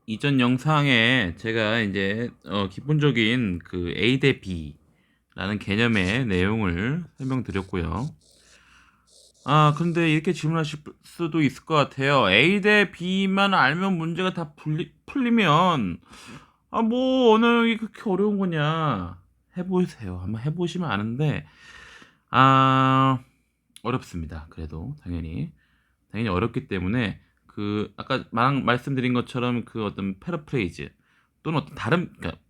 이전 영상에 제가 이제 기본적인 그 A 대 B라는 개념의 내용을 설명드렸고요. 근데 이렇게 질문하실 수도 있을 것 같아요. A 대 B만 알면 문제가 다 풀리면 뭐 어느 게 그렇게 어려운 거냐? 해보세요. 한번 해보시면 아는데 아 어렵습니다. 그래도 당연히 어렵기 때문에 그 아까 말씀드린 것처럼 그 어떤 패러프레이즈 또는 어떤 다른 그러니까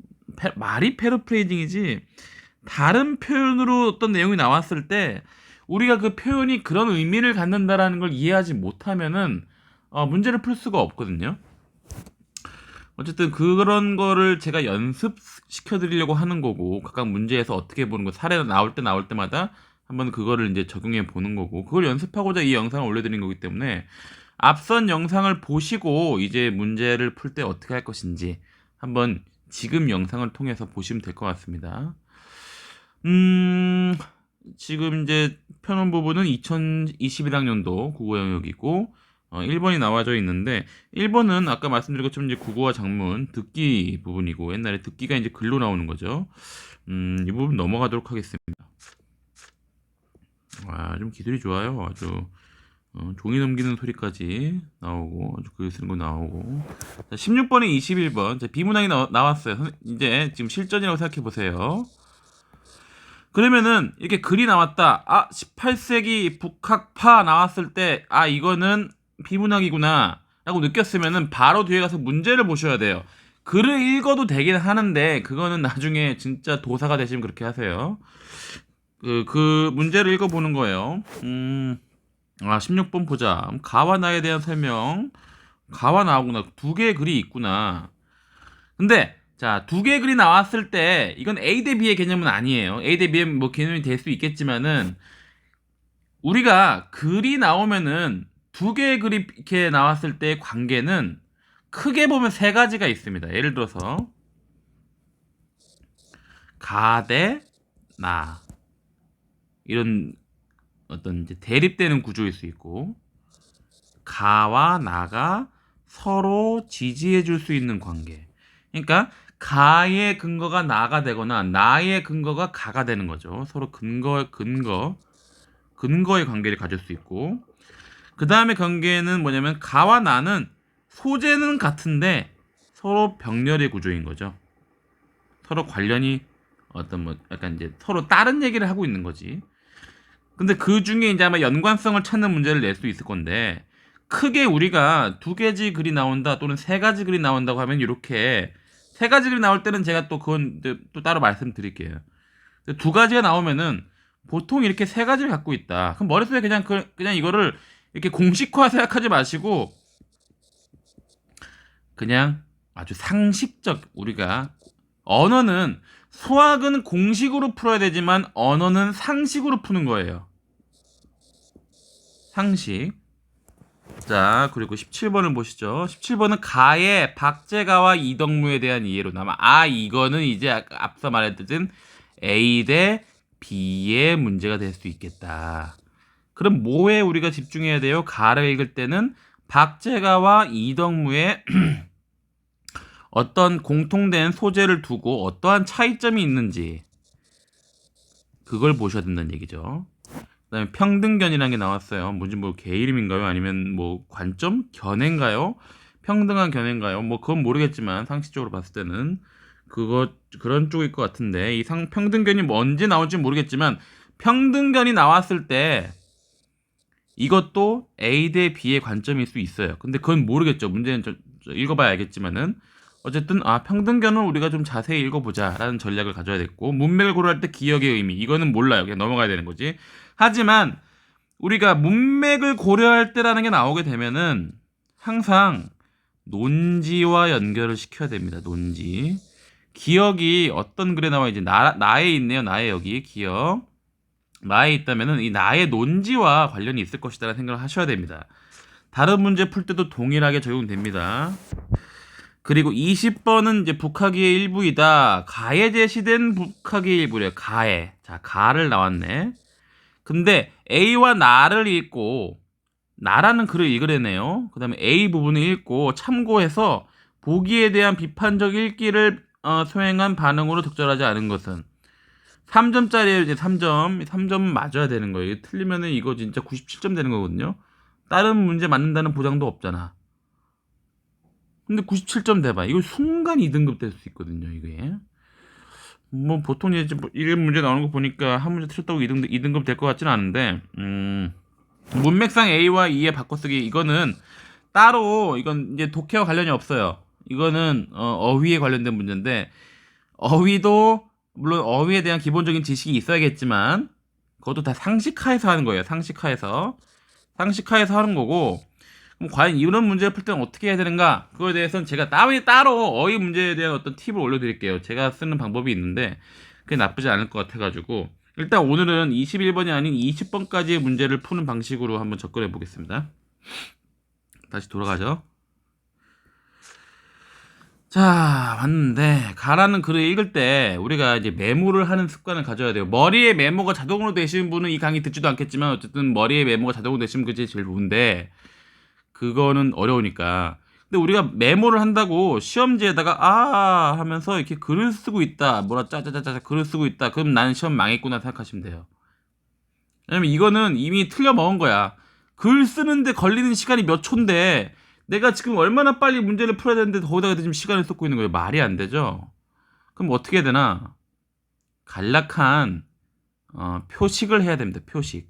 말이 패러프레이징이지 다른 표현으로 어떤 내용이 나왔을 때 우리가 그 표현이 그런 의미를 갖는다라는 걸 이해하지 못하면은 문제를 풀 수가 없거든요. 어쨌든 그런 거를 제가 연습시켜 드리려고 하는 거고 각각 문제에서 어떻게 보는 거 사례가 나올 때마다 한번 그거를 이제 적용해 보는 거고 그걸 연습하고자 이 영상을 올려드린 거기 때문에 앞선 영상을 보시고 이제 문제를 풀 때 어떻게 할 것인지 한번 지금 영상을 통해서 보시면 될 것 같습니다. 지금 이제 편원 부분은 2021학년도 국어 영역이고 1번이 나와져 있는데 1번은 아까 말씀드린 것처럼 이제 국어와 작문 듣기 부분이고 옛날에 듣기가 이제 글로 나오는 거죠. 이 부분 넘어가도록 하겠습니다. 좀 기술이 좋아요. 아주 종이 넘기는 소리까지 나오고 아주 글 쓰는 거 나오고. 자, 16번에 21번 자, 비문항이 나왔어요. 이제 지금 실전이라고 생각해 보세요. 그러면은 이렇게 글이 나왔다. 18세기 북학파 나왔을 때 이거는 비문학이구나 라고 느꼈으면은 바로 뒤에 가서 문제를 보셔야 돼요. 글을 읽어도 되긴 하는데 그거는 나중에 진짜 도사가 되시면 그렇게 하세요. 그 문제를 읽어보는 거예요. 16번 보자. 가와 나에 대한 설명. 가와 나오구나. 두 개의 글이 있구나. 근데 자, 두 개의 글이 나왔을 때 이건 A 대 B의 개념은 아니에요. A 대 B의 뭐 개념이 될 수 있겠지만은 우리가 글이 나오면은 두 개의 글이 이렇게 나왔을 때의 관계는 크게 보면 세 가지가 있습니다. 예를 들어서 가 대 나 이런 어떤 이제 대립되는 구조일 수 있고 가와 나가 서로 지지해 줄 수 있는 관계. 그러니까 가의 근거가 나가 되거나 나의 근거가 가가 되는 거죠. 서로 근거의 관계를 가질 수 있고 그 다음에 관계는 뭐냐면 가와 나는 소재는 같은데 서로 병렬의 구조인 거죠. 서로 관련이 어떤 뭐 약간 이제 서로 다른 얘기를 하고 있는 거지. 근데 그 중에 이제 아마 연관성을 찾는 문제를 낼 수 있을 건데 크게 우리가 두 가지 글이 나온다 또는 세 가지 글이 나온다고 하면 이렇게 세 가지 글이 나올 때는 제가 또 그건 또 따로 말씀드릴게요. 두 가지가 나오면은 보통 이렇게 세 가지를 갖고 있다. 그럼 머릿속에 그냥 이거를 이렇게 공식화 생각하지 마시고 그냥 아주 상식적 우리가 언어는 수학은 공식으로 풀어야 되지만 언어는 상식으로 푸는 거예요. 상식. 자, 그리고 17번을 보시죠. 17번은 가의 박재가와 이덕무에 대한 이해로 남아. 이거는 이제 앞서 말했듯은 A 대 B의 문제가 될 수 있겠다. 그럼 뭐에 우리가 집중해야 돼요? 가를 읽을 때는 박재가와 이덕무의 어떤 공통된 소재를 두고 어떠한 차이점이 있는지 그걸 보셔야 된다는 얘기죠. 그다음에 평등견이라는 게 나왔어요. 뭔지 뭐 개 이름인가요? 아니면 뭐 관점? 견해인가요? 평등한 견해인가요? 뭐 그건 모르겠지만 상식적으로 봤을 때는 그런 쪽일 것 같은데 이 평등견이 뭔지 나올지 모르겠지만 평등견이 나왔을 때 이것도 A 대 B의 관점일 수 있어요. 근데 그건 모르겠죠. 문제는 읽어봐야 알겠지만은 어쨌든 평등견은 우리가 좀 자세히 읽어보자라는 전략을 가져야 됐고 문맥을 고려할 때 기억의 의미 이거는 몰라요. 그냥 넘어가야 되는 거지. 하지만 우리가 문맥을 고려할 때라는 게 나오게 되면은 항상 논지와 연결을 시켜야 됩니다. 논지. 기억이 어떤 글에 나와 이제 나에 있네요. 나에 여기 기억. 나에 있다면은 이 나의 논지와 관련이 있을 것이다라는 생각을 하셔야 됩니다. 다른 문제 풀 때도 동일하게 적용됩니다. 그리고 20번은 이제 북학의 일부이다. 가에 제시된 북학의 일부래요. 가에. 자, 가를 나왔네. 근데 A와 나를 읽고 나라는 글을 읽으래네요. 그 다음에 A 부분을 읽고 참고해서 보기에 대한 비판적 읽기를 소행한 반응으로 적절하지 않은 것은 3점짜리에 이제 3점 맞아야 되는 거예요. 이게 틀리면은 이거 진짜 97점 되는 거거든요. 다른 문제 맞는다는 보장도 없잖아. 근데 97점 돼봐. 이거 순간 2등급 될 수 있거든요, 이게. 뭐 보통 이제 이 문제 나오는 거 보니까 한 문제 틀렸다고 2등급 될 것 같지는 않은데, 문맥상 A와 E의 바꿔쓰기 이거는 따로 이건 이제 독해와 관련이 없어요. 이거는 어휘에 관련된 문제인데 어휘도 물론 어휘에 대한 기본적인 지식이 있어야겠지만 그것도 다 상식하에서 하는 거예요. 상식하에서 하는 거고 그럼 과연 이런 문제를 풀 때는 어떻게 해야 되는가? 그거에 대해서는 제가 따로 어휘 문제에 대한 어떤 팁을 올려드릴게요. 제가 쓰는 방법이 있는데 그게 나쁘지 않을 것 같아가지고 일단 오늘은 21번이 아닌 20번까지의 문제를 푸는 방식으로 한번 접근해 보겠습니다. 다시 돌아가죠. 자, 봤는데 가라는 글을 읽을 때 우리가 이제 메모를 하는 습관을 가져야 돼요. 머리에 메모가 자동으로 되시는 분은 이 강의 듣지도 않겠지만 어쨌든 머리에 메모가 자동으로 되시면 그게 제일 좋은데 그거는 어려우니까. 근데 우리가 메모를 한다고 시험지에다가 하면서 이렇게 글을 쓰고 있다. 뭐라 짜자자자 글을 쓰고 있다. 그럼 나는 시험 망했구나 생각하시면 돼요. 왜냐면 이거는 이미 틀려 먹은 거야. 글 쓰는데 걸리는 시간이 몇 초인데 내가 지금 얼마나 빨리 문제를 풀어야 되는데 거기다가 지금 시간을 쏟고 있는 거예요. 말이 안 되죠. 그럼 어떻게 해야 되나? 간략한 표식을 해야 됩니다. 표식.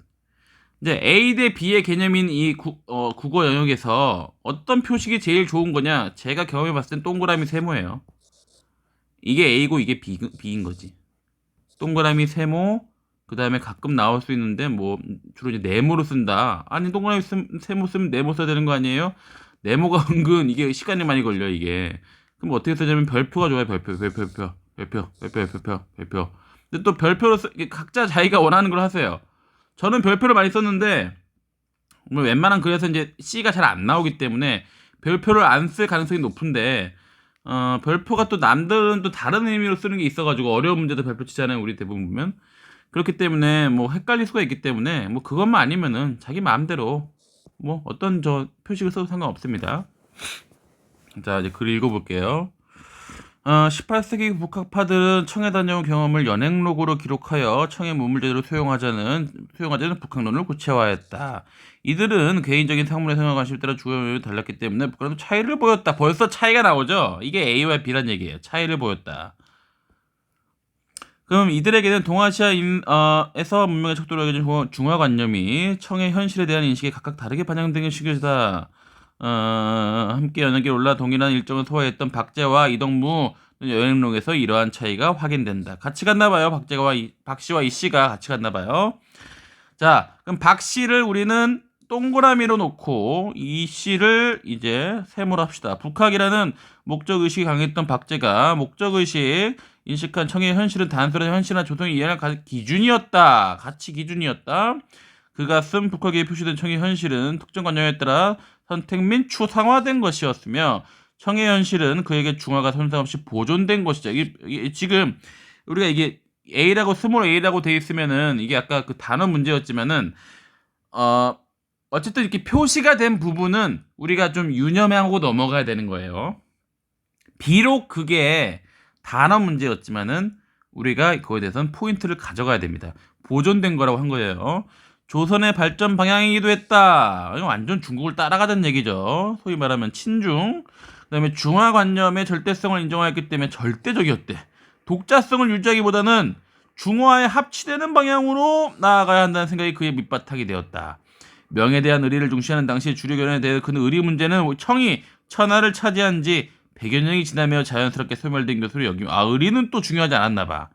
이제 A 대 B의 개념인 이 국어 영역에서 어떤 표식이 제일 좋은 거냐? 제가 경험해 봤을 땐 동그라미 세모예요. 이게 A고 이게 B인 거지. 동그라미 세모 그 다음에 가끔 나올 수 있는데 뭐 주로 이제 네모로 쓴다. 아니 동그라미 세모 쓰면 네모 써야 되는 거 아니에요? 네모가 은근 이게 시간이 많이 걸려 이게. 그럼 어떻게 쓰냐면 별표가 좋아요. 별표. 근데 또 별표로 각자 자기가 원하는 걸 하세요. 저는 별표를 많이 썼는데 웬만한 글에서 이제 C가 잘 안 나오기 때문에 별표를 안 쓸 가능성이 높은데 별표가 또 남들은 또 다른 의미로 쓰는 게 있어가지고 어려운 문제도 별표 치잖아요. 우리 대부분 보면. 그렇기 때문에 뭐 헷갈릴 수가 있기 때문에 뭐 그것만 아니면은 자기 마음대로 뭐 어떤 저 표식을 써도 상관없습니다. 자 이제 글 읽어볼게요. 18세기 북학파들은 청에 다녀온 경험을 연행록으로 기록하여 청의 문물제대로 수용하자는 북학론을 구체화했다. 이들은 개인적인 학문의 생활 관심에 따라 주요를 달랐기 때문에 북한도 차이를 보였다. 벌써 차이가 나오죠. 이게 A와 B란 얘기예요. 차이를 보였다. 그럼 이들에게는 동아시아에서 문명의 척도를 여겨진 중화관념이 청의 현실에 대한 인식에 각각 다르게 반영된 것이다. 함께 연역에 올라 동일한 일정을 소화했던 박제와 이동무 여행록에서 이러한 차이가 확인된다. 같이 갔나 봐요. 박씨와 이씨가 같이 갔나 봐요. 자, 그럼 박씨를 우리는 동그라미로 놓고 이씨를 이제 세모로 합시다. 북학이라는 목적의식이 강했던 박제가 목적의식 인식한 청의 현실은 단순한 현실이나 조성의 이해할 기준이었다. 가치 기준이었다. 그가 쓴 북학에 표시된 청의 현실은 특정 관념에 따라 선택 및 추상화된 것이었으며 청의 현실은 그에게 중화가 손상 없이 보존된 것이죠. 지금 우리가 이게 A라고 스몰 A라고 돼 있으면은 이게 아까 그 단어 문제였지만은 어쨌든 이렇게 표시가 된 부분은 우리가 좀 유념하고 넘어가야 되는 거예요. 비록 그게 단어 문제였지만은 우리가 그거에 대해서는 포인트를 가져가야 됩니다. 보존된 거라고 한 거예요. 조선의 발전 방향이기도 했다. 이거 완전 중국을 따라가던 얘기죠. 소위 말하면 친중. 그다음에 중화관념의 절대성을 인정하였기 때문에 절대적이었대. 독자성을 유지하기보다는 중화에 합치되는 방향으로 나아가야 한다는 생각이 그의 밑바탕이 되었다. 명에 대한 의리를 중시하는 당시의 주류 견해에 대해 그는 의리 문제는 청이 천하를 차지한 지 100여 년이 지나며 자연스럽게 소멸된 것으로 여기며 의리는 또 중요하지 않았나 봐.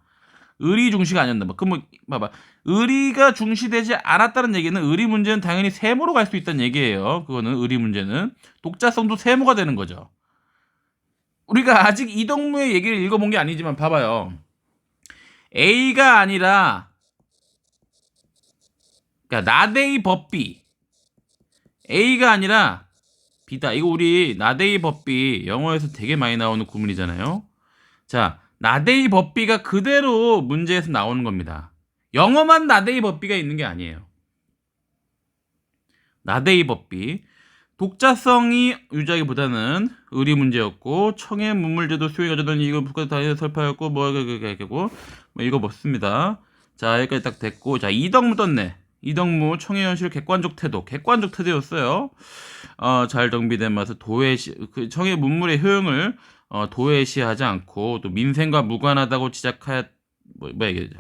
의리 중시가 아니었나 봐. 그럼 봐봐. 의리가 중시되지 않았다는 얘기는 의리 문제는 당연히 세모로 갈 수 있다는 얘기예요. 그거는 의리 문제는 독자성도 세모가 되는 거죠. 우리가 아직 이동무의 얘기를 읽어본 게 아니지만 봐봐요. A가 아니라 그러니까 나데이 법비 A가 아니라 B다. 이거 우리 나데이 법비 영어에서 되게 많이 나오는 구문이잖아요. 자, 나데이 법비가 그대로 문제에서 나오는 겁니다. 영어만 나데이 법비가 있는 게 아니에요. 나데이 법비. 독자성이 유지하기보다는 의리 문제였고 청해 문물제도 수요가 가져다니 이거 북한 다해서 설파였고 뭐 이거 멋습니다. 자 여기까지 딱 됐고 자 이덕무 떴네. 이덕무 청해 현실 객관적 태도였어요. 잘 정비된 맛을 도외시 그 청해 문물의 효용을 도외시하지 않고 또 민생과 무관하다고 지적하였 이게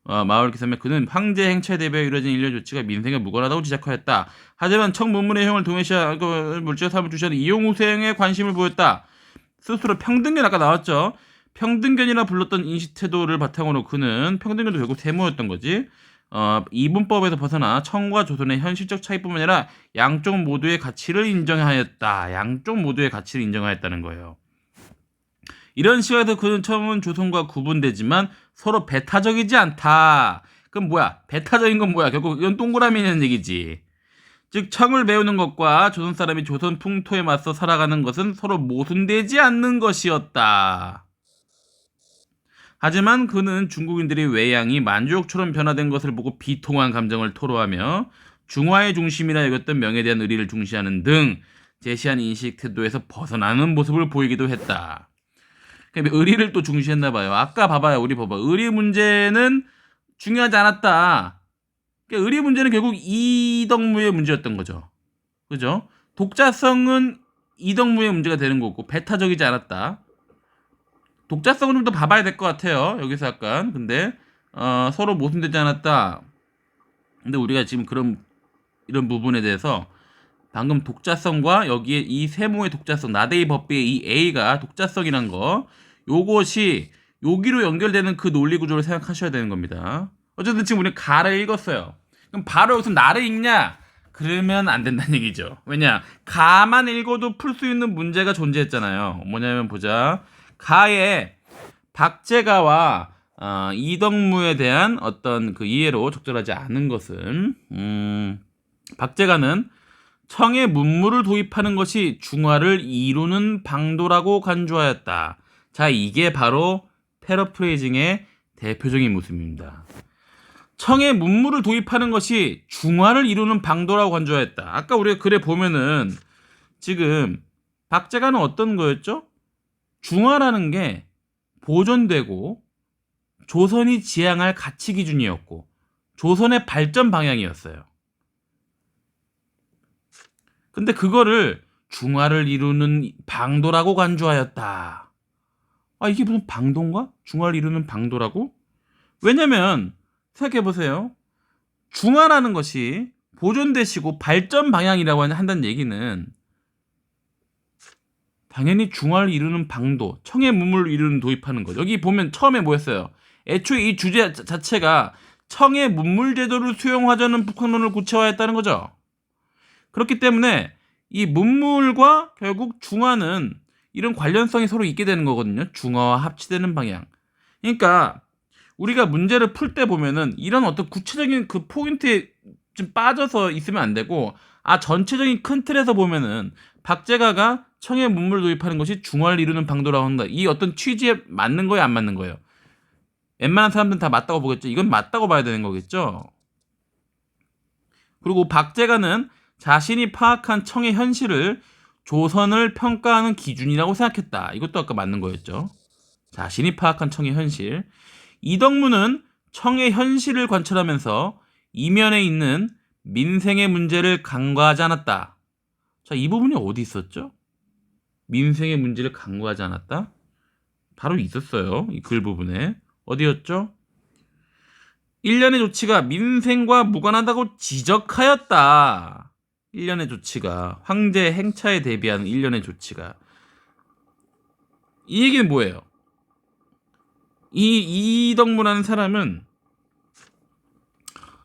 마을 기사면 그는 황제 행차에 대비하여 이루어진 일련 조치가 민생에 무관하다고 지적하였다. 하지만 청 문물의 효용을 동해시하 물질 사업을 주시하는 이용우생에 관심을 보였다. 스스로 평등견 아까 나왔죠. 평등견이라 불렀던 인식 태도를 바탕으로 그는 평등견도 결국 세모였던 거지. 이분법에서 벗어나 청과 조선의 현실적 차이뿐만 아니라 양쪽 모두의 가치를 인정하였다. 양쪽 모두의 가치를 인정하였다는 거예요. 이런 시각에서 그는 청은 조선과 구분되지만 서로 배타적이지 않다. 그럼 뭐야? 배타적인 건 뭐야? 결국 이건 동그라미는 얘기지. 즉 청을 배우는 것과 조선 사람이 조선 풍토에 맞서 살아가는 것은 서로 모순되지 않는 것이었다. 하지만 그는 중국인들의 외양이 만주족처럼 변화된 것을 보고 비통한 감정을 토로하며 중화의 중심이라 여겼던 명에 대한 의리를 중시하는 등 제시한 인식 태도에서 벗어나는 모습을 보이기도 했다. 의리를 또 중시했나 봐요. 아까 봐봐요. 우리 봐봐. 의리 문제는 중요하지 않았다. 그러니까 의리 문제는 결국 이덕무의 문제였던 거죠. 그죠? 독자성은 이덕무의 문제가 되는 거고 배타적이지 않았다. 독자성은 좀 더 봐봐야 될 것 같아요. 여기서 약간. 근데 서로 모순되지 않았다. 근데 우리가 지금 이런 부분에 대해서 방금 독자성과 여기에 이 세모의 독자성, 나데이 법비의 이 A가 독자성이란 거, 요것이 여기로 연결되는 그 논리 구조를 생각하셔야 되는 겁니다. 어쨌든 지금 우리는 가를 읽었어요. 그럼 바로 여기서 나를 읽냐? 그러면 안 된다는 얘기죠. 왜냐? 가만 읽어도 풀 수 있는 문제가 존재했잖아요. 뭐냐면 보자. 가에 박제가와 이덕무에 대한 어떤 그 이해로 적절하지 않은 것은 박제가는 청의 문물을 도입하는 것이 중화를 이루는 방도라고 간주하였다. 자, 이게 바로 패러프레이징의 대표적인 모습입니다. 청의 문물을 도입하는 것이 중화를 이루는 방도라고 간주하였다. 아까 우리가 글에 보면은 지금 박제가는 어떤 거였죠? 중화라는 게 보존되고 조선이 지향할 가치 기준이었고 조선의 발전 방향이었어요. 근데 그거를 중화를 이루는 방도라고 간주하였다. 이게 무슨 방도인가? 중화를 이루는 방도라고? 왜냐면 생각해보세요. 중화라는 것이 보존되시고 발전 방향이라고 한다는 얘기는 당연히 중화를 이루는 방도, 청의 문물을 이루는 도입하는 거죠. 여기 보면 처음에 뭐였어요? 애초에 이 주제 자체가 청의 문물 제도를 수용하자는 북한론을 구체화했다는 거죠. 그렇기 때문에 이 문물과 결국 중화는 이런 관련성이 서로 있게 되는 거거든요. 중화와 합치되는 방향. 그러니까 우리가 문제를 풀 때 보면은 이런 어떤 구체적인 그 포인트에 좀 빠져서 있으면 안 되고 전체적인 큰 틀에서 보면은 박제가가 청의 문물 도입하는 것이 중화를 이루는 방도라고 한다. 이 어떤 취지에 맞는 거예요, 안 맞는 거예요? 웬만한 사람들은 다 맞다고 보겠죠. 이건 맞다고 봐야 되는 거겠죠. 그리고 박제가는 자신이 파악한 청의 현실을 조선을 평가하는 기준이라고 생각했다. 이것도 아까 맞는 거였죠. 자신이 파악한 청의 현실. 이덕무는 청의 현실을 관찰하면서 이면에 있는 민생의 문제를 간과하지 않았다. 자, 이 부분이 어디 있었죠? 민생의 문제를 간과하지 않았다? 바로 있었어요. 이 글 부분에. 어디였죠? 일련의 조치가 민생과 무관하다고 지적하였다. 일련의 조치가 황제 행차에 대비하는 일련의 조치가 이 얘기는 뭐예요? 이 이덕무라는 사람은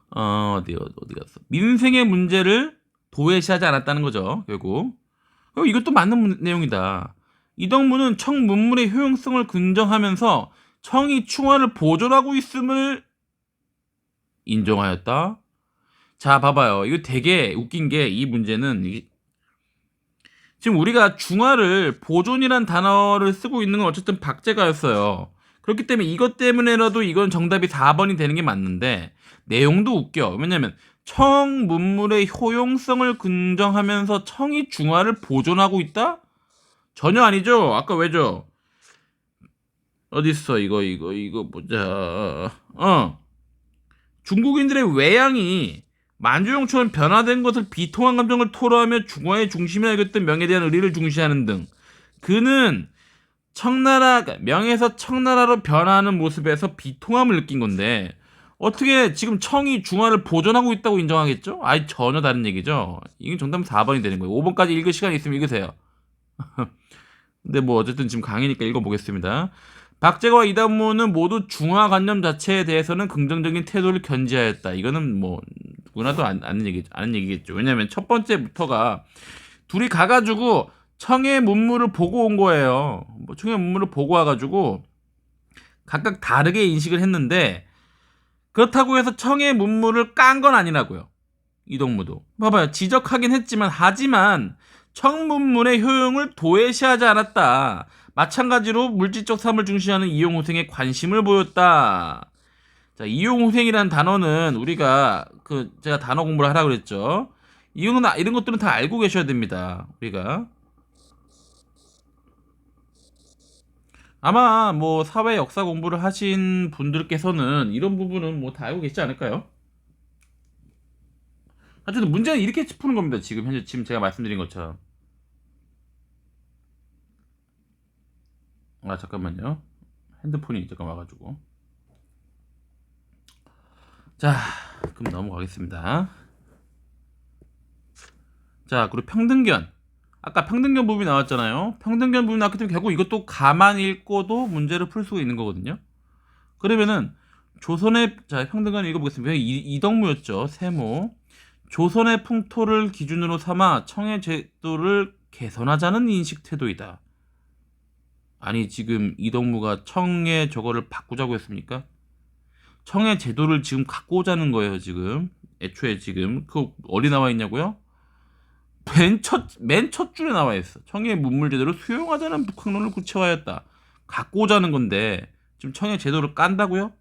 어디 갔어? 민생의 문제를 도외시하지 않았다는 거죠. 결국 이것도 맞는 내용이다. 이덕무는 청 문물의 효용성을 긍정하면서 청이 충화를 보존하고 있음을 인정하였다. 자, 봐봐요. 이거 되게 웃긴 게 이 문제는 지금 우리가 중화를 보존이란 단어를 쓰고 있는 건 어쨌든 박제가였어요. 그렇기 때문에 이것 때문에라도 이건 정답이 4번이 되는 게 맞는데 내용도 웃겨. 왜냐면 청 문물의 효용성을 긍정하면서 청이 중화를 보존하고 있다? 전혀 아니죠. 아까 왜죠? 어딨어 이거 보자. 중국인들의 외양이 만주용처럼 변화된 것을 비통한 감정을 토로하며 중화의 중심이라 여겼던 명에 대한 의리를 중시하는 등 그는 청나라 명에서 청나라로 변화하는 모습에서 비통함을 느낀 건데 어떻게 지금 청이 중화를 보존하고 있다고 인정하겠죠? 아니 전혀 다른 얘기죠. 이게 정답 4번이 되는 거예요. 5번까지 읽을 시간이 있으면 읽으세요. 근데 뭐 어쨌든 지금 강의니까 읽어보겠습니다. 박제가와 이단모는 모두 중화관념 자체에 대해서는 긍정적인 태도를 견지하였다. 이거는 뭐 누구나도 아는 얘기겠죠. 왜냐하면 첫 번째부터가 둘이 가가지고 청의 문물을 보고 온 거예요. 뭐 청의 문물을 보고 와가지고 각각 다르게 인식을 했는데 그렇다고 해서 청의 문물을 깐 건 아니라고요. 이동무도 봐봐요. 지적하긴 했지만 하지만 청문물의 효용을 도외시하지 않았다. 마찬가지로 물질적 삶을 중시하는 이용후생에 관심을 보였다. 자, 이용후생이라는 단어는 우리가 제가 단어 공부를 하라고 그랬죠. 이런 것들은 다 알고 계셔야 됩니다. 우리가 아마 뭐 사회 역사 공부를 하신 분들께서는 이런 부분은 뭐 다 알고 계시지 않을까요? 하여튼 문제는 이렇게 푸는 겁니다. 지금 제가 말씀드린 것처럼. 아 잠깐만요. 핸드폰이 잠깐 와가지고. 자 그럼 넘어가겠습니다. 자 그리고 평등견. 아까 평등견 부분이 나왔잖아요. 평등견 부분이 나왔기 때문에 결국 이것도 가만히 읽고도 문제를 풀 수가 있는 거거든요. 그러면은 조선의 자 평등견 읽어보겠습니다. 이덕무였죠. 세모. 조선의 풍토를 기준으로 삼아 청의 제도를 개선하자는 인식 태도이다. 아니 지금 이덕무가 청의 저거를 바꾸자고 했습니까? 청의 제도를 지금 갖고 오자는 거예요. 지금 애초에 지금 그 어디 나와 있냐고요? 맨 첫 줄에 나와 있어. 청의 문물 제도를 수용하자는 북학론을 구체화했다. 갖고 오자는 건데 지금 청의 제도를 깐다고요?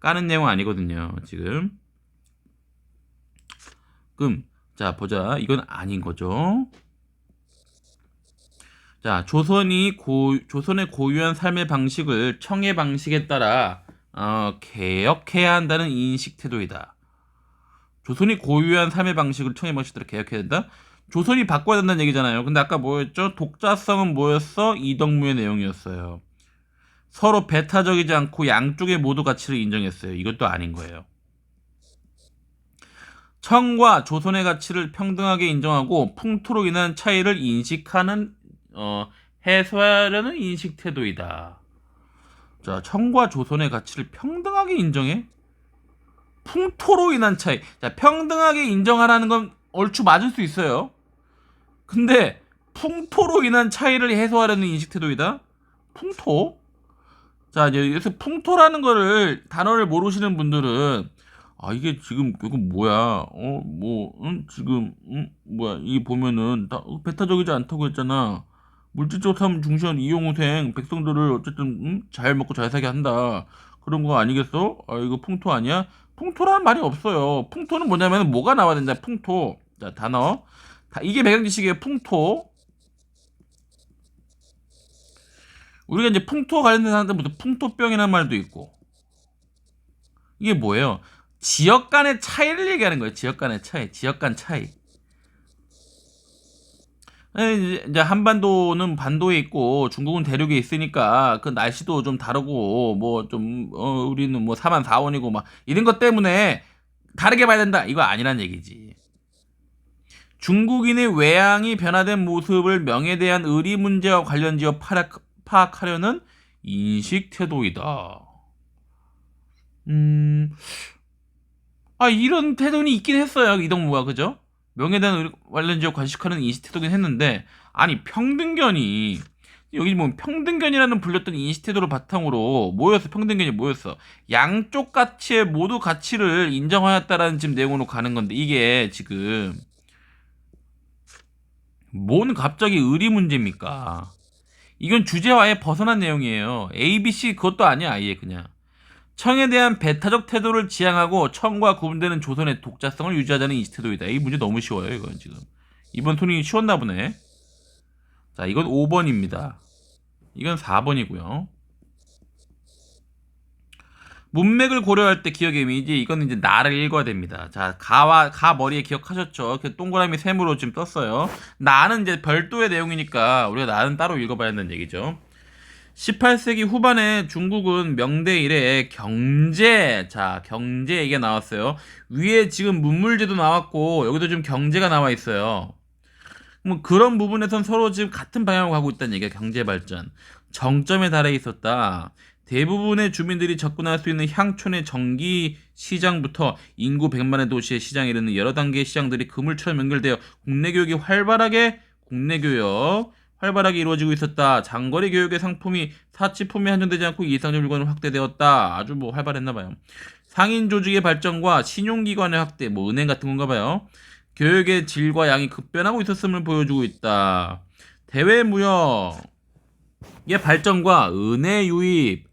까는 내용 아니거든요. 지금 그럼 자 보자. 이건 아닌 거죠. 자 조선의 고유한 삶의 방식을 청의 방식에 따라 개혁해야 한다는 인식 태도이다. 조선이 고유한 삶의 방식을 청의 방식대로 개혁해야 된다. 조선이 바꿔야 된다는 얘기잖아요. 근데 아까 뭐였죠? 독자성은 뭐였어? 이덕무의 내용이었어요. 서로 배타적이지 않고 양쪽의 모두 가치를 인정했어요. 이것도 아닌 거예요. 청과 조선의 가치를 평등하게 인정하고 풍토로 인한 차이를 인식하는 해소하려는 인식 태도이다. 자, 청과 조선의 가치를 평등하게 인정해? 풍토로 인한 차이. 자, 평등하게 인정하라는 건 얼추 맞을 수 있어요. 근데 풍토로 인한 차이를 해소하려는 인식 태도이다? 풍토? 자, 이제 여기서 풍토라는 단어를 모르시는 분들은 이게 지금 이거 뭐야? 지금 뭐야? 이게 보면은 배타적이지 않다고 했잖아. 물질적 삶 중시한 이용후생 백성들을 어쨌든 잘 먹고 잘 살게 한다. 그런 거 아니겠어? 이거 풍토 아니야? 풍토라는 말이 없어요. 풍토는 뭐냐면 뭐가 나와야 된다. 풍토. 자, 단어. 이게 매경지식이에요. 풍토. 우리가 이제 풍토 관련된 사람들부터 풍토병이라는 말도 있고. 이게 뭐예요? 지역 간의 차이를 얘기하는 거예요. 지역 간의 차이. 지역 간 차이. 이제 한반도는 반도에 있고 중국은 대륙에 있으니까 그 날씨도 좀 다르고 뭐 좀 우리는 뭐 4만 4원이고 막 이런 것 때문에 다르게 봐야 된다. 이거 아니란 얘기지. 중국인의 외양이 변화된 모습을 명에 대한 의리 문제와 관련지어 파악하려는 인식 태도이다. 이런 태도는 있긴 했어요. 이동무가 그죠? 명에 대한 관련지어 관식하는 인식 태도긴 했는데 아니 평등견이 여기 보면 평등견이라는 불렸던 인식 태도를 바탕으로 뭐였어? 평등견이 뭐였어? 양쪽 가치의 모두 가치를 인정하였다라는 지금 내용으로 가는 건데 이게 지금 뭔 갑자기 의리 문제입니까? 이건 주제와의 벗어난 내용이에요. A, B, C 그것도 아니야 아예 그냥. 청에 대한 배타적 태도를 지향하고 청과 구분되는 조선의 독자성을 유지하자는 이시태도이다. 이 문제 너무 쉬워요. 이건 지금 이번 토론이 쉬웠나 보네. 자, 이건 5번입니다. 이건 4번이고요. 문맥을 고려할 때 기억의 의미지, 이거는 이제 나를 읽어야 됩니다. 자, 가 머리에 기억하셨죠? 그 동그라미 셈으로 지금 떴어요. 나는 이제 별도의 내용이니까 우리가 나는 따로 읽어봐야 한다는 얘기죠. 18세기 후반에 중국은 명대 이래에 경제 얘기가 나왔어요. 위에 지금 문물제도 나왔고 여기도 지금 경제가 나와 있어요. 뭐 그런 부분에선 서로 지금 같은 방향으로 가고 있다는 얘기야. 경제 발전. 정점에 달해 있었다. 대부분의 주민들이 접근할 수 있는 향촌의 정기 시장부터 인구 100만의 도시의 시장에 이르는 여러 단계의 시장들이 그물처럼 연결되어 국내 교역 활발하게 이루어지고 있었다. 장거리 교역의 상품이 사치품이 한정되지 않고 이상적 물건을 확대되었다. 아주 뭐 활발했나 봐요. 상인 조직의 발전과 신용기관의 확대, 뭐 은행 같은 건가 봐요. 교육의 질과 양이 급변하고 있었음을 보여주고 있다. 대외 무역의 발전과 은혜 유입,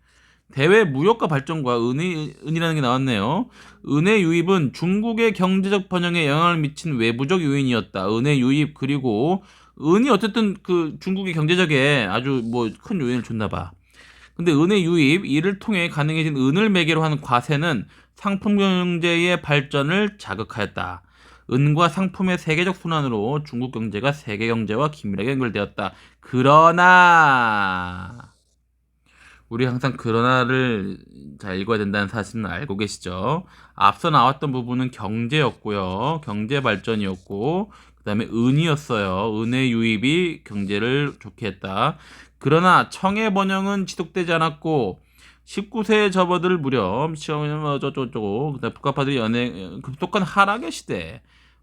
대외 무역과 발전과 은이라는 게 나왔네요. 은혜 유입은 중국의 경제적 번영에 영향을 미친 외부적 요인이었다. 은혜 유입, 그리고 은이 어쨌든 그 중국의 경제적에 아주 뭐 큰 요인을 줬나 봐. 근데 은의 유입, 이를 통해 가능해진 은을 매개로 하는 과세는 상품 경제의 발전을 자극하였다. 은과 상품의 세계적 순환으로 중국 경제가 세계 경제와 긴밀하게 연결되었다. 그러나 우리 항상 그러나를 잘 읽어야 된다는 사실은 알고 계시죠? 앞서 나왔던 부분은 경제였고요. 경제 발전이었고 그 다음에 은이었어요. 은의 유입이 경제를 좋게 했다. 그러나 청의 번영은 지속되지 않았고 19세에 접어들 무렵 어쩌고저쩌고 북악파들이 급속한 하락의 시대,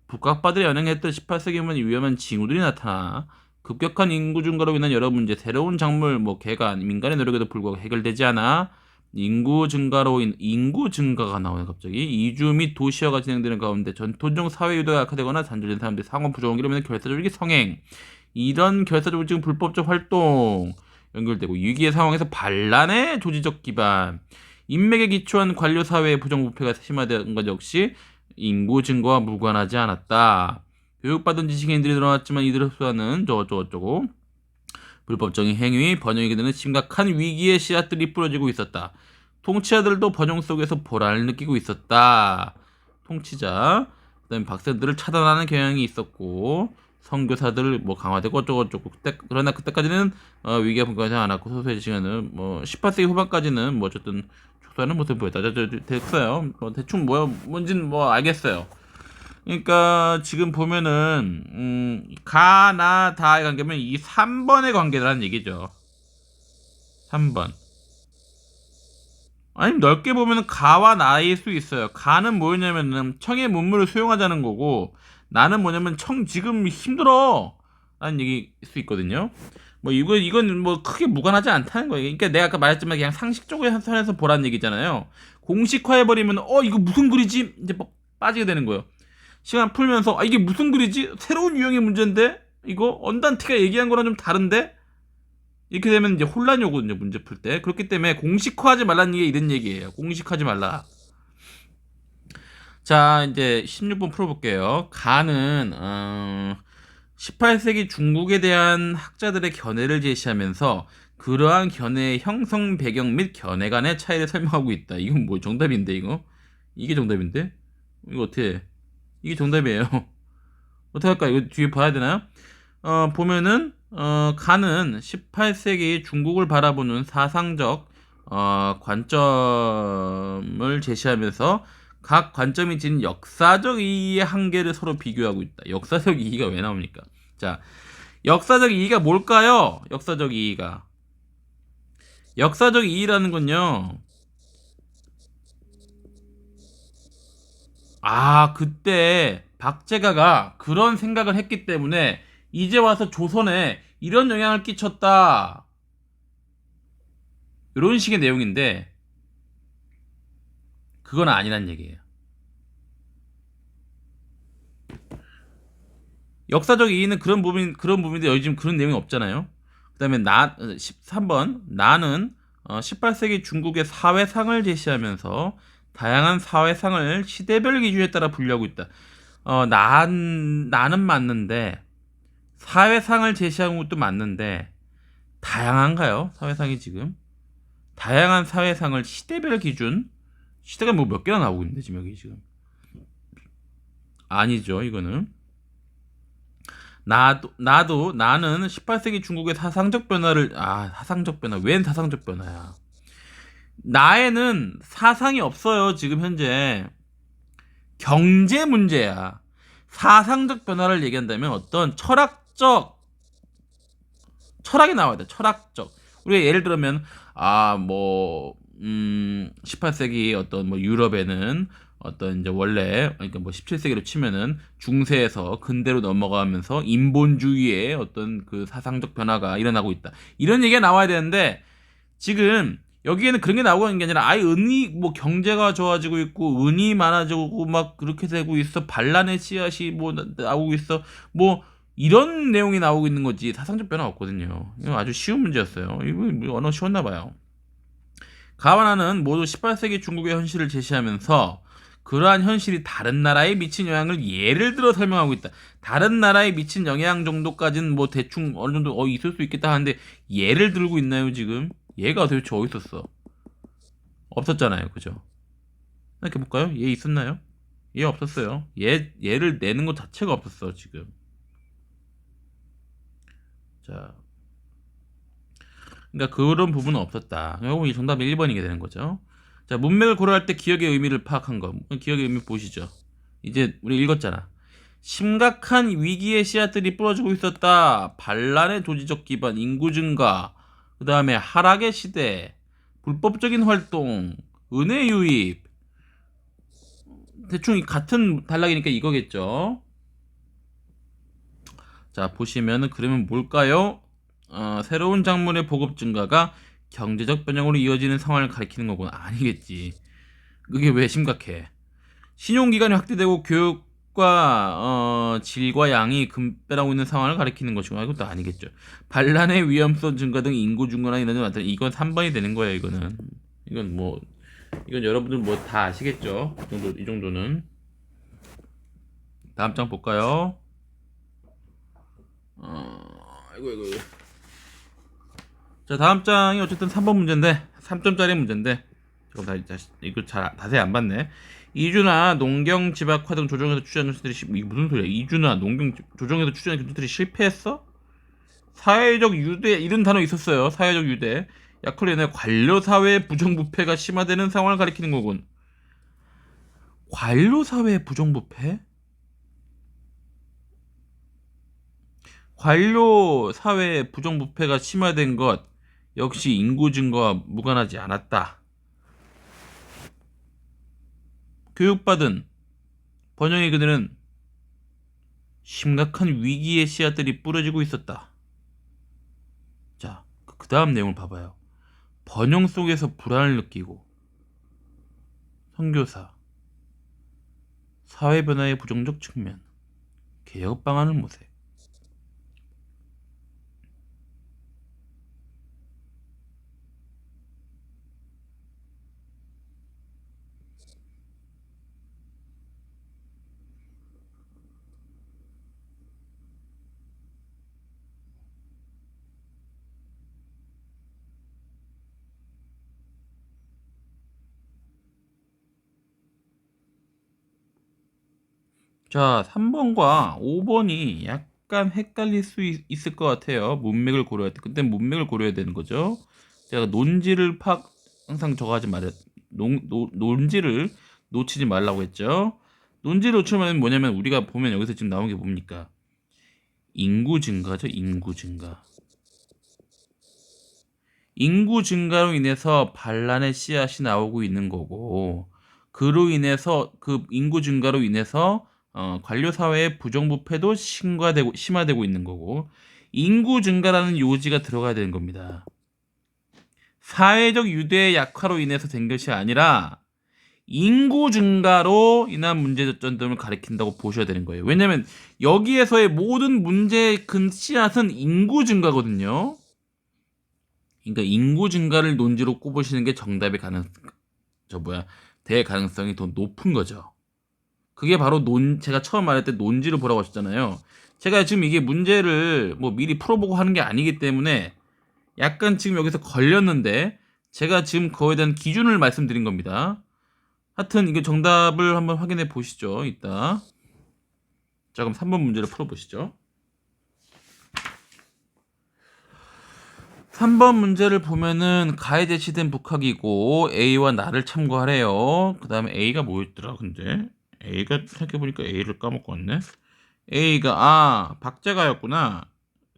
북악파들이 연행했던 18세기면 위험한 징후들이 나타나 급격한 인구 증가로 인한 여러 문제, 새로운 작물, 개간, 민간의 노력에도 불구하고 해결되지 않아 인구 증가가 나오네 갑자기. 이주 및 도시화가 진행되는 가운데 전통적 사회 유도가 약화되거나 단절된 사람들이 상업 부족으로 인해 결사조직의 성행, 이런 결사조직 불법적 활동 연결되고 위기의 상황에서 반란의 조직적 기반, 인맥에 기초한 관료 사회의 부정부패가 심화된 것 역시 인구 증가와 무관하지 않았다. 교육받은 지식인들이 늘어났지만 이들의 수단은 저쩌고 불법적인 행위, 번영이 되는 심각한 위기의 씨앗들이 뿌려지고 있었다. 통치자들도 번영 속에서 보란을 느끼고 있었다. 통치자, 그다음에 박사들을 차단하는 경향이 있었고 선교사들 강화되고 어쩌고저쩌고. 그러나 그때까지는 위기가 분명하지 않았고 소수의 지식인은 18세기 후반까지는 어쨌든 축소하는 모습을 보였다. 됐어요. 대충 뭔지는 알겠어요. 그러니까 지금 보면은 가나 다의 관계면 이 3번의 관계라는 얘기죠. 3번. 아니면 넓게 보면은 가와 나일 수 있어요. 가는 뭐냐면은 청의 문물을 수용하자는 거고, 나는 뭐냐면 청 지금 힘들어 라는 얘기일 수 있거든요. 이건 크게 무관하지 않다는 거예요. 그러니까 내가 아까 말했지만 그냥 상식적인 선에서 보라는 얘기잖아요. 공식화해버리면 이거 무슨 글이지? 이제 빠지게 되는 거예요. 시간 풀면서 이게 무슨 글이지? 새로운 유형의 문제인데? 이거 언단티가 얘기한 거랑 좀 다른데? 이렇게 되면 이제 혼란이 오거든요, 문제 풀 때. 그렇기 때문에 공식화하지 말라는 게 이런 얘기예요. 공식화하지 말라. 자, 이제 16번 풀어볼게요. 가는 18세기 중국에 대한 학자들의 견해를 제시하면서 그러한 견해의 형성 배경 및 견해 간의 차이를 설명하고 있다. 이건 정답인데 이거? 이게 정답인데? 이거 어떻게 해? 이게 정답이에요. 어떻게 할까? 이거 뒤에 봐야 되나요? 보면은 가는 18세기 중국을 바라보는 사상적 관점을 제시하면서 각 관점이 지닌 역사적 이의의 한계를 서로 비교하고 있다. 역사적 이의가 왜 나옵니까? 자, 역사적 이의가 뭘까요? 역사적 이의가. 역사적 이의라는 건요. 그때 박제가가 그런 생각을 했기 때문에 이제 와서 조선에 이런 영향을 끼쳤다. 이런 식의 내용인데 그건 아니란 얘기예요. 역사적 이의는 그런 부분인데 여기 지금 그런 내용이 없잖아요. 그 다음에 13번 나는 18세기 중국의 사회상을 제시하면서 다양한 사회상을 시대별 기준에 따라 분류하고 있다. 나는 맞는데 사회상을 제시한 것도 맞는데 다양한가요? 사회상이 지금 다양한 사회상을 시대별 기준 시대가 뭐 몇 개나 나오고 있는데 지금 여기 지금 아니죠. 이거는 나는 18세기 중국의 사상적 변화를 사상적 변화 웬 사상적 변화야. 나에는 사상이 없어요. 지금 현재 경제 문제야. 사상적 변화를 얘기한다면 어떤 철학이 나와야 돼. 철학적. 우리가 예를 들면 18세기 어떤 뭐 유럽에는 어떤 이제 원래 그러니까 뭐 17세기로 치면은 중세에서 근대로 넘어가면서 인본주의의 어떤 그 사상적 변화가 일어나고 있다. 이런 얘기가 나와야 되는데 지금 여기에는 그런 게 나오고 있는 게 아니라 아예 은이 뭐 경제가 좋아지고 있고 은이 많아지고 막 그렇게 되고 있어. 반란의 씨앗이 뭐 나오고 있어. 뭐 이런 내용이 나오고 있는 거지 사상적 변화 없거든요. 이거 아주 쉬운 문제였어요. 이거 언어 쉬웠나 봐요. 가와나는 모두 18세기 중국의 현실을 제시하면서 그러한 현실이 다른 나라에 미친 영향을 예를 들어 설명하고 있다. 다른 나라에 미친 영향 정도까지는 뭐 대충 어느 정도 있을 수 있겠다 하는데 예를 들고 있나요 지금? 얘가 도대체 어디 있었어? 없었잖아요, 그죠? 이렇게 볼까요? 얘 있었나요? 얘 없었어요. 얘를 내는 것 자체가 없었어 지금. 자, 그러니까 그런 부분은 없었다. 결국 이 정답이 1번이게 되는 거죠. 자, 문맥을 고려할 때 기억의 의미를 파악한 거. 기억의 의미 보시죠. 이제 우리 읽었잖아. 심각한 위기의 씨앗들이 뿌려지고 있었다. 반란의 조직적 기반, 인구 증가, 그 다음에 하락의 시대, 불법적인 활동, 은혜 유입. 대충 같은 단락이니까 이거겠죠. 자, 보시면은 그러면 뭘까요? 새로운 작물의 보급 증가가 경제적 변형으로 이어지는 상황을 가리키는 거구나. 아니겠지. 그게 왜 심각해? 신용기관이 확대되고 교육과 질과 양이 급변하고 있는 상황을 가리키는 것이고 이것도 아니겠죠. 반란의 위험성 증가 등 인구 증가나 이런 데 많다. 이건 3번이 되는 거예요. 이건 여러분들 뭐 다 아시겠죠. 이 정도는. 다음 장 볼까요? 이거. 자, 다음 장이 어쨌든 3번 문제인데 3점짜리 문제인데 이거 잘 자세히 안 봤네. 이주나 농경 집약화 등 조정에서 추진한 교수들이 이게 무슨 소리야? 이주나 농경 조정에서 추진한 교수들이 실패했어? 사회적 유대 이런 단어 있었어요. 사회적 유대 약화로 인해 관료 사회의 부정부패가 심화되는 상황을 가리키는 거군. 관료 사회의 부정부패? 관료 사회의 부정부패가 심화된 것 역시 인구 증가와 무관하지 않았다. 교육받은 번영의 그들은 심각한 위기의 씨앗들이 뿌려지고 있었다. 자, 그 다음 내용을 봐봐요. 번영 속에서 불안을 느끼고 선교사 사회 변화의 부정적 측면 개혁 방안을 모색. 자, 3번과 5번이 약간 헷갈릴 수 있을 것 같아요. 문맥을 고려할 때. 그때 문맥을 고려해야 되는 거죠. 제가 논지를 항상 저거 하지 말아요. 논지를 놓치지 말라고 했죠. 논지를 놓치면 뭐냐면 우리가 보면 여기서 지금 나온 게 뭡니까? 인구 증가죠. 인구 증가. 인구 증가로 인해서 반란의 씨앗이 나오고 있는 거고 그로 인해서 그 인구 증가로 인해서 관료 사회의 부정부패도 심화되고 있는 거고 인구 증가라는 요지가 들어가야 되는 겁니다. 사회적 유대의 약화로 인해서 된 것이 아니라 인구 증가로 인한 문제점 등을 가리킨다고 보셔야 되는 거예요. 왜냐하면 여기에서의 모든 문제의 근 씨앗은 인구 증가거든요. 그러니까 인구 증가를 논지로 꼽으시는 게 정답의 될 가능성이 더 높은 거죠. 그게 바로 제가 처음 말할 때 논지를 보라고 하셨잖아요. 제가 지금 이게 문제를 뭐 미리 풀어보고 하는 게 아니기 때문에 약간 지금 여기서 걸렸는데 제가 지금 그거에 대한 기준을 말씀드린 겁니다. 하여튼 이게 정답을 한번 확인해 보시죠. 이따. 자, 그럼 3번 문제를 풀어보시죠. 3번 문제를 보면은 가에 제시된 북학이고 A와 나를 참고하래요. 그 다음에 A가 뭐였더라 근데? A가 생각해보니까 A를 까먹고 왔네. A가 박재가였구나.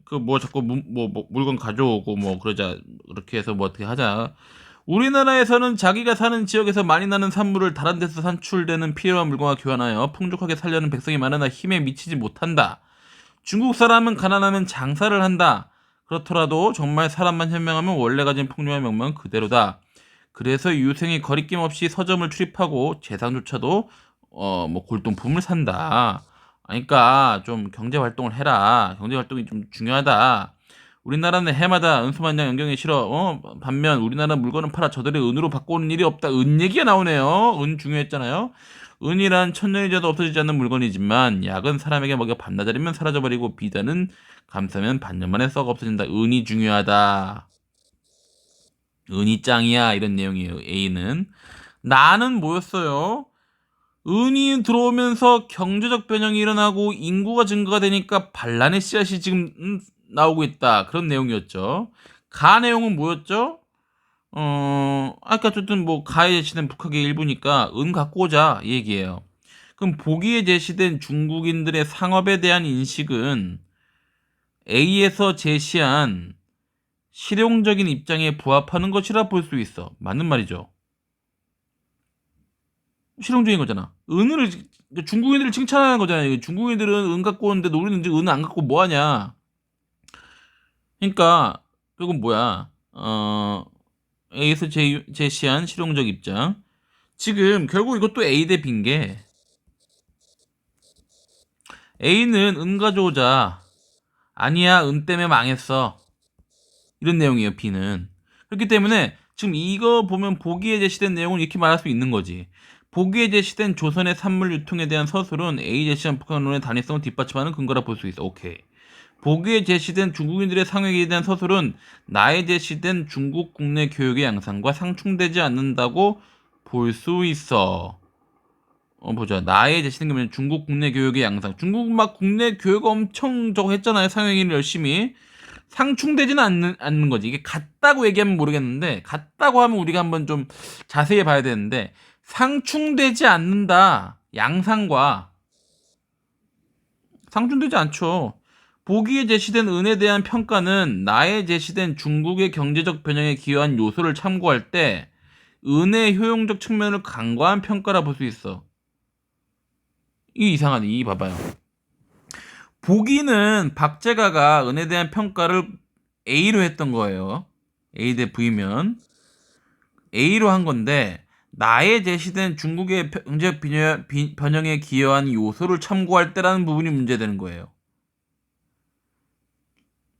그 뭐 자꾸 물건 가져오고 뭐 그러자 그렇게 해서 뭐 어떻게 하자. 우리나라에서는 자기가 사는 지역에서 많이 나는 산물을 다른 데서 산출되는 필요한 물건과 교환하여 풍족하게 살려는 백성이 많으나 힘에 미치지 못한다. 중국 사람은 가난하면 장사를 한다. 그렇더라도 정말 사람만 현명하면 원래 가진 풍요와 명망은 그대로다. 그래서 유생이 거리낌 없이 서점을 출입하고 재상조차도 뭐 골동품을 산다. 그러니까 좀 경제 활동을 해라. 경제 활동이 좀 중요하다. 우리나라는 해마다 은수만냥 연경이 싫어. 반면 우리나라 물건은 팔아 저들이 은으로 바꾸는 일이 없다. 은 얘기가 나오네요. 은 중요했잖아요. 은이란 천년이 지나도 없어지지 않는 물건이지만 약은 사람에게 먹여 반나절이면 사라져버리고 비단은 감싸면 반년 만에 썩어 없어진다. 은이 중요하다. 은이 짱이야 이런 내용이에요. A는. 나는 뭐였어요? 은이 들어오면서 경제적 변형이 일어나고 인구가 증가가 되니까 반란의 씨앗이 지금 나오고 있다. 그런 내용이었죠. 가 내용은 뭐였죠? 아까 어쨌든 뭐 가에 제시된 북학의 일부니까 은 갖고 오자 이 얘기예요. 그럼 보기에 제시된 중국인들의 상업에 대한 인식은 A에서 제시한 실용적인 입장에 부합하는 것이라 볼 수 있어. 맞는 말이죠. 실용적인 거잖아. 중국인들을 칭찬하는 거잖아요. 중국인들은 은 갖고 오는데 우리는 은 안 갖고 뭐 하냐. 그러니까 그건 뭐야? A에서 제시한 실용적 입장. 지금 결국 이것도 A 대 B인 게 A는 은 가져오자. 아니야, 은 때문에 망했어. 이런 내용이에요, B는. 그렇기 때문에 지금 이거 보면 보기에 제시된 내용은 이렇게 말할 수 있는 거지. 보기에 제시된 조선의 산물 유통에 대한 서술은 A 제시한 북한론의 단위성을 뒷받침하는 근거라 볼 수 있어. 오케이. 보기에 제시된 중국인들의 상획에 대한 서술은 나에 제시된 중국 국내 교육의 양상과 상충되지 않는다고 볼 수 있어. 보자. 나에 제시된 게 뭐냐면 중국 국내 교육의 양상. 중국 막 국내 교육 엄청 저거 했잖아요. 상행위를 열심히. 상충되지는 않는 거지. 이게 같다고 얘기하면 모르겠는데, 같다고 하면 우리가 한번 좀 자세히 봐야 되는데, 상충되지 않는다. 양상과. 상충되지 않죠. 보기에 제시된 은에 대한 평가는 나에 제시된 중국의 경제적 변형에 기여한 요소를 참고할 때, 은의 효용적 측면을 간과한 평가라 볼 수 있어. 이 이상하네. 이 봐봐요. 보기는 박재가가 은에 대한 평가를 A로 했던 거예요. A 대 V면 A로 한 건데 나에 제시된 중국의 경제 변형에 기여한 요소를 참고할 때라는 부분이 문제되는 거예요.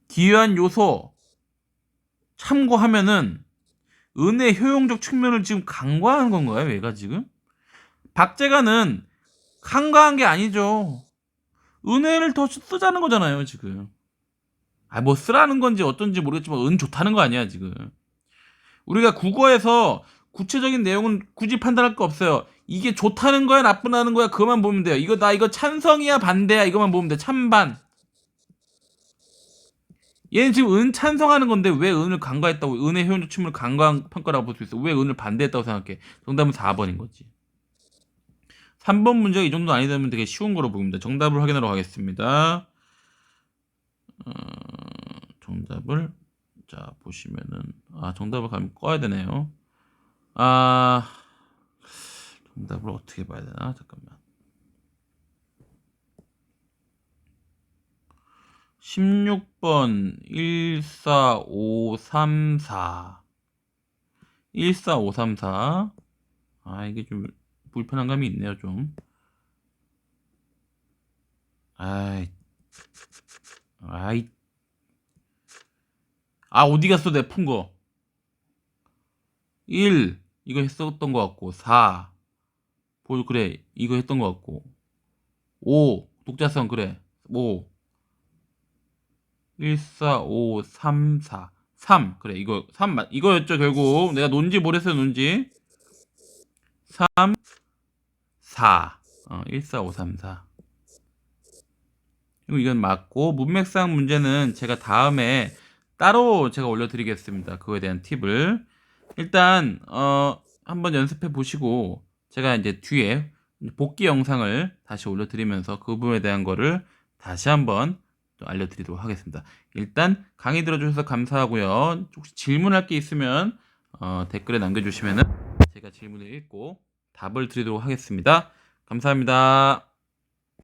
기여한 요소 참고하면은 은의 효용적 측면을 지금 간과하는 건가요? 얘가 지금? 박재가는 간과한 게 아니죠. 은혜를 더 쓰자는 거잖아요, 지금. 뭐 쓰라는 건지 어쩐지 모르겠지만 은 좋다는 거 아니야, 지금. 우리가 국어에서 구체적인 내용은 굳이 판단할 거 없어요. 이게 좋다는 거야, 나쁘다는 거야, 그것만 보면 돼요. 이거 찬성이야, 반대야, 이것만 보면 돼. 찬반. 얘는 지금 은 찬성하는 건데 왜 은을 간과했다고, 은의 효용적 측면을 간과한 평가라고 볼 수 있어. 왜 은을 반대했다고 생각해? 정답은 4번인 거지. 3번 문제가 이 정도 아니다면 되게 쉬운 거로 보입니다. 정답을 확인하러 가겠습니다. 정답을 자 보시면은 정답을 가면 꺼야 되네요. 정답을 어떻게 봐야 되나? 잠깐만. 16번 14534 14534 이게 좀 불편한 감이 있네요, 좀. 아이 아이 어디 갔어 내 푼 거? 1 이거 했었던 것 같고 4 그래 이거 했던 것 같고 5 독자성 그래 5 1 4 5 3 4 3 그래 이거 3 이거였죠 결국 내가 논지 뭐랬어요 논지 3 4 1 4 5 3 4 그리고 이건 맞고 문맥상 문제는 제가 다음에 따로 제가 올려드리겠습니다. 그거에 대한 팁을 일단 한번 연습해 보시고 제가 이제 뒤에 복귀 영상을 다시 올려드리면서 그 부분에 대한 거를 다시 한번 또 알려드리도록 하겠습니다. 일단 강의 들어주셔서 감사하고요. 혹시 질문할 게 있으면 댓글에 남겨주시면 제가 질문을 읽고 답을 드리도록 하겠습니다. 감사합니다.